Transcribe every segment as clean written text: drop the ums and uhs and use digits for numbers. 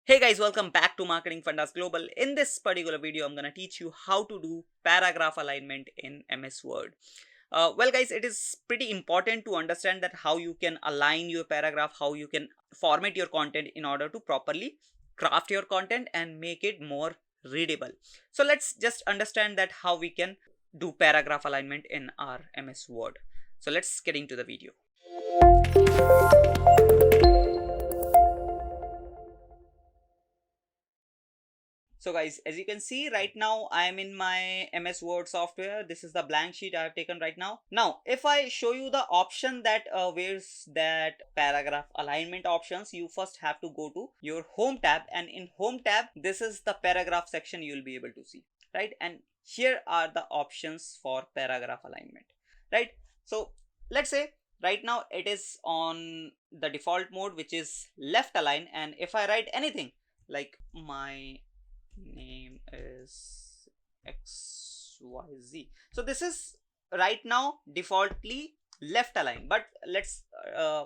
Hey guys, welcome back to Marketing Fundas Global. In this particular video, I'm gonna teach you how to do paragraph alignment in MS Word. Well guys, it is pretty important to understand that how you can align your paragraph, how you can format your content in order to properly craft your content and make it more readable. So let's just understand that how we can do paragraph alignment in our MS Word. So let's get into the video. So guys, as you can see right now, I am in my MS Word software. This is the blank sheet I have taken right now. Now, if I show you the option that where's that paragraph alignment options, you first have to go to your home tab, and in home tab, this is the paragraph section you will be able to see, right? And here are the options for paragraph alignment, right? So let's say right now it is on the default mode, which is left align. And if I write anything like my name is XYZ, so this is right now defaultly left align, but let's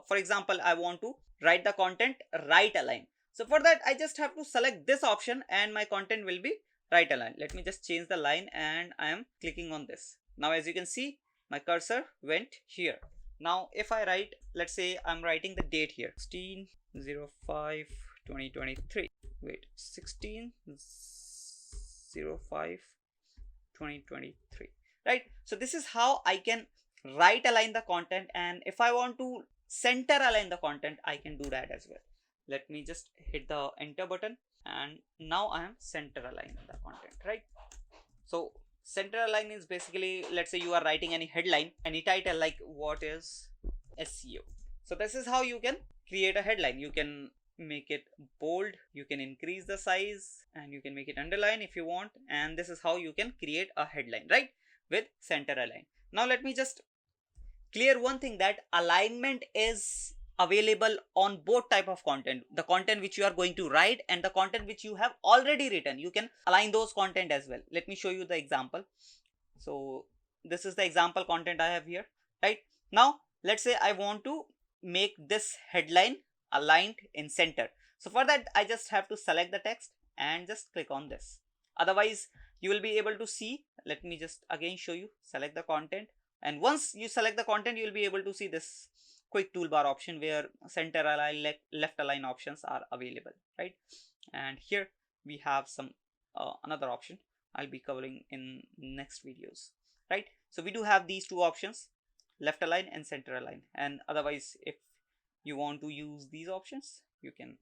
for example, I want to write the content right align. So for that I just have to select this option and my content will be right align. Let me just change the line and I am clicking on this. Now as you can see, my cursor went here. Now if I write, let's say I'm writing the date here, 16/05/2023. Wait, 16/05/2023, right? So this is how I can right align the content, and if I want to center align the content, I can do that as well. Let me just hit the enter button, and now I am center aligning the content, right? So center align is basically, let's say you are writing any headline, any title like what is SEO. So this is how you can create a headline. You can make it bold, you can increase the size, and you can make it underline if you want, and this is how you can create a headline, right, with center align. Now let me just clear one thing, that alignment is available on both type of content, the content which you are going to write and the content which you have already written. You can align those content as well. Let me show you the example. So this is the example content I have here, right? Now let's say I want to make this headline aligned in center. So for that I just have to select the text and just click on this. Otherwise you will be able to see, let me just again show you, select the content, and once you select the content you will be able to see this quick toolbar option where center align, left align options are available, right? And here we have some another option I'll be covering in next videos, right? So we do have these two options, left align and center align, and otherwise if you want to use these options you can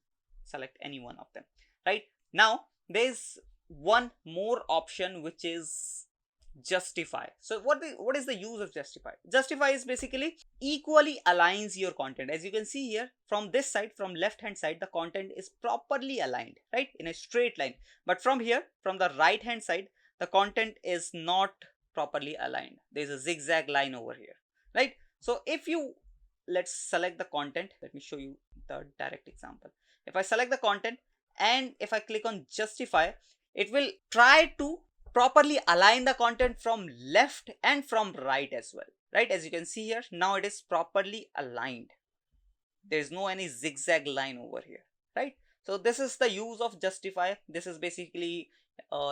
select any one of them, right? Now there's one more option which is justify. So what is the use of justify? Justify is basically equally aligns your content. As you can see here, from this side, from left hand side, the content is properly aligned, right, in a straight line. But from here, from the right hand side, the content is not properly aligned. There's a zigzag line over here, right? So if you, let's select the content. Let me show you the direct example. If I select the content and if I click on justify, it will try to properly align the content from left and from right as well, right? As you can see here, now it is properly aligned. There is no any zigzag line over here, right? So this is the use of justify. This is basically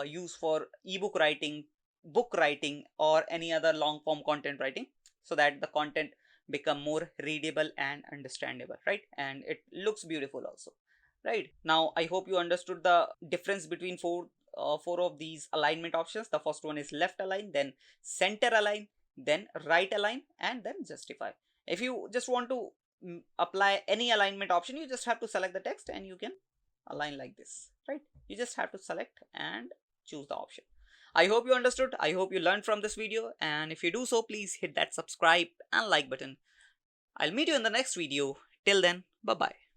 used for ebook writing, book writing, or any other long form content writing, so that the content become more readable and understandable, right? And it looks beautiful also, right? Now I hope you understood the difference between four of these alignment options. The first one is left align, then center align, then right align, and then justify. If you just want to apply any alignment option, you just have to select the text and you can align like this, right? You just have to select and choose the option. I hope you understood. I hope you learned from this video, and if you do so, please hit that subscribe and like button. I'll meet you in the next video. Till then, bye bye.